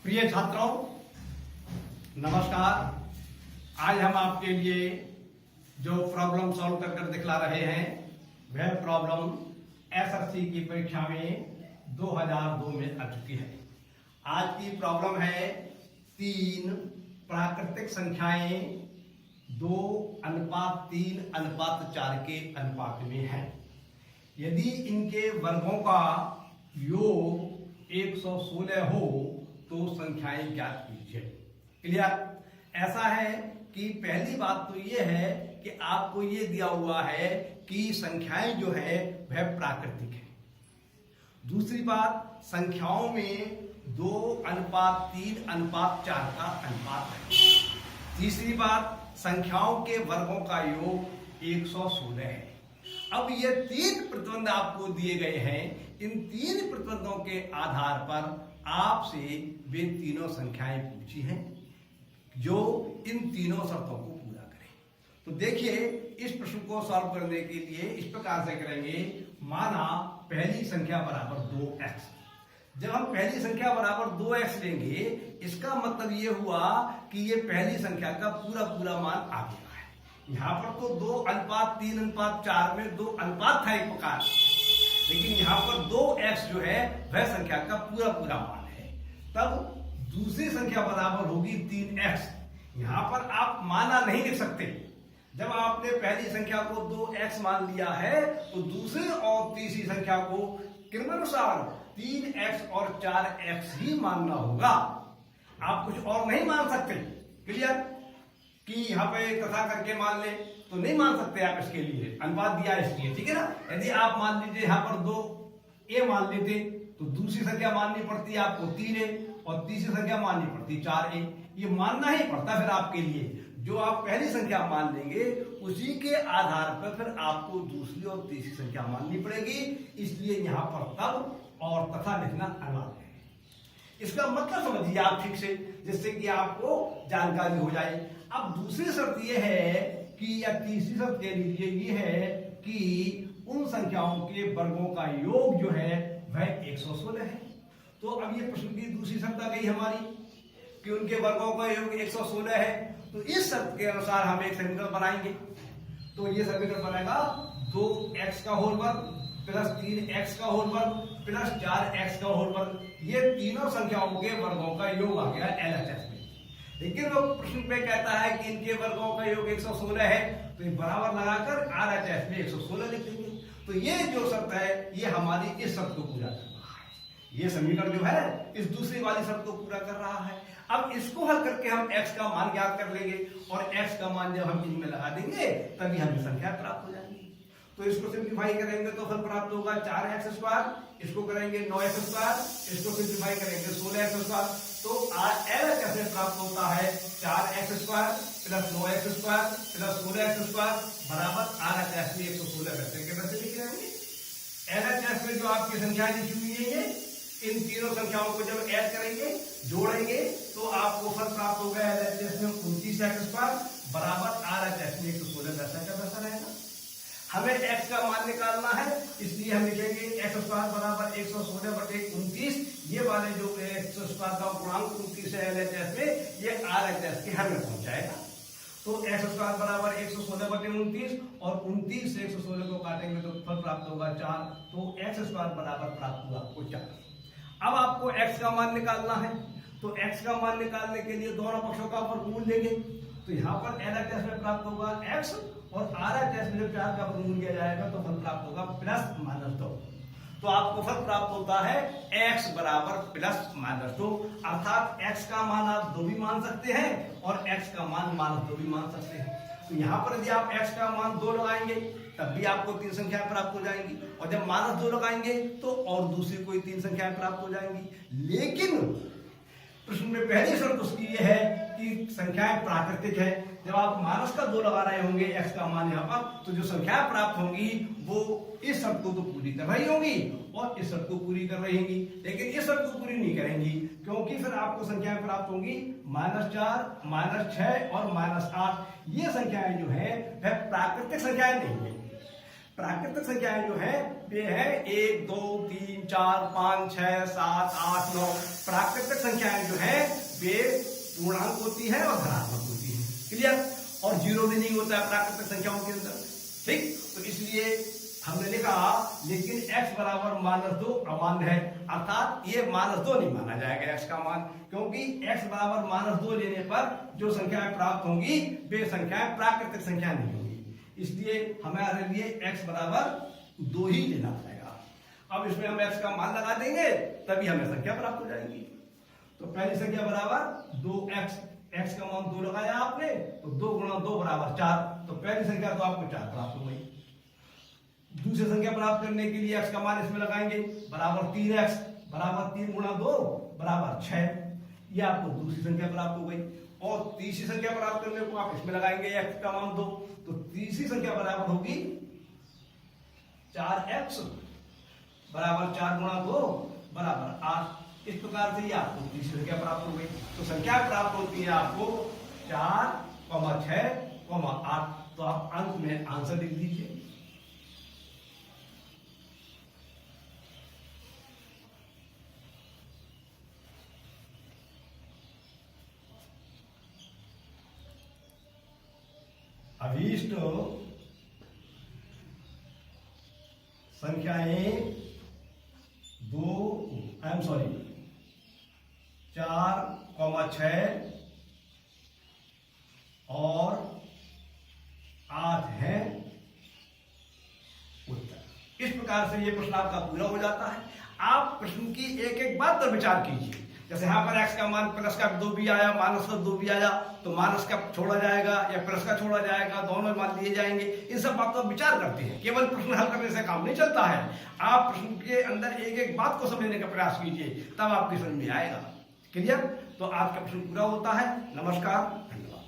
प्रिय छात्रों, नमस्कार। आज हम आपके लिए जो प्रॉब्लम सॉल्व कर दिखला रहे हैं वह प्रॉब्लम एसएससी की परीक्षा में 2002 में आ चुकी है। आज की प्रॉब्लम है 3 प्राकृतिक संख्याएं 2:3:4 के अनुपात में है। यदि इनके वर्गों का योग 116 हो तो संख्याएं ज्ञात कीजिए। क्लियर? ऐसा है कि पहली बात तो ये है कि आपको ये दिया हुआ है कि संख्याएं जो है वह प्राकृतिक है। दूसरी बात, संख्याओं में 2:3:4 का अनुपात है। तीसरी बात, संख्याओं के वर्गों का योग 116 है। अब ये 3 प्रतिबंध आपको दिए गए हैं। इन 3 प्रतिबंधों के आधार पर आपसे वे तीनों संख्याएं पूछी हैं जो इन तीनों शर्तों को पूरा करें। तो देखिए, इस प्रश्न को सॉल्व करने के लिए इस प्रकार से करेंगे। माना पहली संख्या बराबर 2x। जब हम पहली संख्या बराबर 2x लेंगे, इसका मतलब ये हुआ कि ये पहली संख्या का पूरा मान आ गया है। यहां पर तो 2:3:4 में 2 अनुपात था एक प्रकार, लेकिन यहां पर 2x जो है वह संख्या का पूरा मान है। तब दूसरी संख्या बराबर होगी 3x। यहां पर आप माना नहीं लिख सकते। जब आपने पहली संख्या को 2x मान लिया है तो दूसरी और तीसरी संख्या को क्रमानुसार 3x और 4x ही मानना होगा। आप कुछ और नहीं मान सकते। क्लियर? कि यहां पे तथा करके मान ले तो नहीं मान सकते आप, इसके लिए अनुपात दिया इसलिए। ठीक है ना? यदि आप मान लीजिए यहां पर 2a मान लेते तो दूसरी संख्या माननी पड़ती आपको 3a और तीसरी संख्या माननी पड़ती 4a। ये मानना ही पड़ता फिर आपके लिए। जो आप पहली संख्या मान लेंगे उसी के आधार पर फिर आपको दूसरी और तीसरी संख्या माननी पड़ेगी। इसलिए यहां पर तब और तथा लिखना अनिवार्य है। इसका मतलब समझिए आप ठीक से, जिससे कि आपको जानकारी हो जाए। अब दूसरी शर्त यह है कि, या तीसरी शर्त कह लीजिए, ये है कि उन संख्याओं के वर्गों का योग जो है वह 116 है। तो अब ये प्रश्न की दूसरी शर्त आ गई हमारी कि उनके वर्गों का योग 116 है। तो इस शर्त के अनुसार हम एक समीकरण बनाएंगे। तो ये समीकरण बनेगा 2x का होल वर्ग प्लस 3x का होल वर्ग प्लस 4x का होल वर्ग। ये तीनों संख्याओं के वर्गों का योग आ गया LHS में। लेकिन वो प्रश्न पे कहता है कि इनके वर्गों का योग 116 है, तो ये बराबर लगाकर RHS में 116 लिख देंगे। तो ये जो शर्त है ये हमारी इस शर्त को पूरा कर रहा है। ये समीकरण जो है इस दूसरी वाली शर्त को पूरा कर रहा है। अब इसको हल करके हम x का मान ज्ञात कर लेंगे और x का मान जब हम इनमें लगा देंगे तभी हमें संख्या प्राप्त हो जाएगी। तो इसको सिंप्लीफाई करेंगे तो फल प्राप्त होगा 4x²। इसको करेंगे 9x²। इसको सिंप्लीफाई करेंगे 16x²। तो LHS में प्राप्त होता है 4x² plus 9x² plus 16x² बराबर RHS में 116 वैसे के वैसे लिख रहेंगे। LHS में जो आपकी संख्या लिखी हुई है, इन तीनों संख्याओं को जब ऐड करेंगे, जोड़ेंगे, तो आपको फल प्राप्त होगा LHS में 29x² बराबर RHS में 116 वैसा का वैसा रहेगा। हमें x का मान निकालना है, इसलिए हम लिखेंगे x² बराबर 116/29। ये वाले जो x² का गुणांक 29 है LHS में, ये RHS के हर में पहुंच जाएगा। तो x² बराबर 116/29 और 29 से 116 को काटेंगे तो फल प्राप्त होगा 4। तो x² बराबर प्राप्त हुआ आपको 4। अब आपको x का मान निकालना है। तो x का मान निकालने के लिए दोनों पक्षों का वर्गमूल लेंगे। तो यहाँ पर LHS में प्राप्त होगा x और RHS में जब 4 का वर्गमूल लिया जाएगा तो फल प्राप्त होगा +-2। तो आपको फल प्राप्त होता है x बराबर +-2। अर्थात x का मान आप 2 भी मान सकते हैं और x का मान -2 भी मान सकते हैं। तो यहाँ पर यदि आप x का मान 2 लगाएंगे तब भी आपको 3 संख्याएं प्राप्त हो जाएंगी, और जब -2 लगाएंगे तो और दूसरी कोई 3 संख्याएं प्राप्त हो जाएंगी। लेकिन प्रश्न में पहली शर्त उसकी ये है कि संख्याएं प्राकृतिक है। जब आप माइनस का 2 लगा रहे होंगे x का मान यहाँ पर, तो जो संख्याएं प्राप्त होंगी वो इस शर्त को तो पूरी कर रही होंगी और इस शर्त को पूरी कर रही होंगी, लेकिन इस शर्त को पूरी नहीं करेंगी, क्योंकि फिर आपको संख्याएं प्राप्त होंगी -4, -6 और -8। ये संख्याएं जो है वह प्राकृतिक संख्याएं नहीं है। प्राकृतिक संख्याएं जो है वे है 1 2 3 4 5 6 7 8 9। प्राकृतिक संख्याएं जो है वे पूर्णांक होती है और धनात्मक होती है। क्लियर? और जीरो भी नहीं होता है प्राकृतिक संख्याओं के अंदर। ठीक, तो इसलिए हमने लिखा लेकिन x बराबर -2 अमान्य है, अर्थात ये -2 नहीं माना जाएगा x का मान, क्योंकि x बराबर -2 लेने पर जो संख्याएं प्राप्त होंगी वे संख्याएं प्राकृतिक संख्या नहीं होंगी। इसलिए हमारे लिए x बराबर 2 ही लेना पड़ेगा। अब इसमें हम x का मान लगा देंगे तभी हमें संख्या प्राप्त हो जाएगी। तो पहली संख्या बराबर 2x, x का मान 2 लगाया आपने तो 2 गुणा 2 बराबर 4, तो पहली संख्या तो आपको 4 प्राप्त हो गई। दूसरी संख्या प्राप्त करने के लिए x का मान इसमें लगाएंगे बराबर 3x, बराबर 3 गुणा 2 बराबर 6, ये आपको दूसरी संख्या प्राप्त हो गई। और तीसरी संख्या प्राप्त करने को आप इसमें लगाएंगे x का मान 2, तो तीसरी संख्या बराबर होगी 4x बराबर 4 गुणा 2 बराबर 8। इस प्रकार से ये आपको तीसरी संख्या प्राप्त हो गई। तो संख्या प्राप्त होती है आपको 4, 6, 8। तो आप अंत में आंसर लिख दीजिए। अभीष्ट संख्याएं 4, 6 और 8 हैं उत्तर। इस प्रकार से ये प्रश्न आपका पूरा हो जाता है। आप प्रश्न की एक एक बात पर विचार कीजिए। जैसे यहाँ पर x का मान प्लस का 2 भी आया, माइनस का 2 भी आया, तो माइनस का छोड़ा जाएगा या प्लस का छोड़ा जाएगा, दोनों मान लिए जाएंगे। इन सब बातों पर विचार करते हैं। केवल प्रश्न हल करने से काम नहीं चलता है। आप प्रश्न के अंदर एक एक बात को समझने का प्रयास कीजिए, तब आपकी समझ में आएगा। क्लियर? तो आज का प्रश्न पूरा होता है। नमस्कार, धन्यवाद।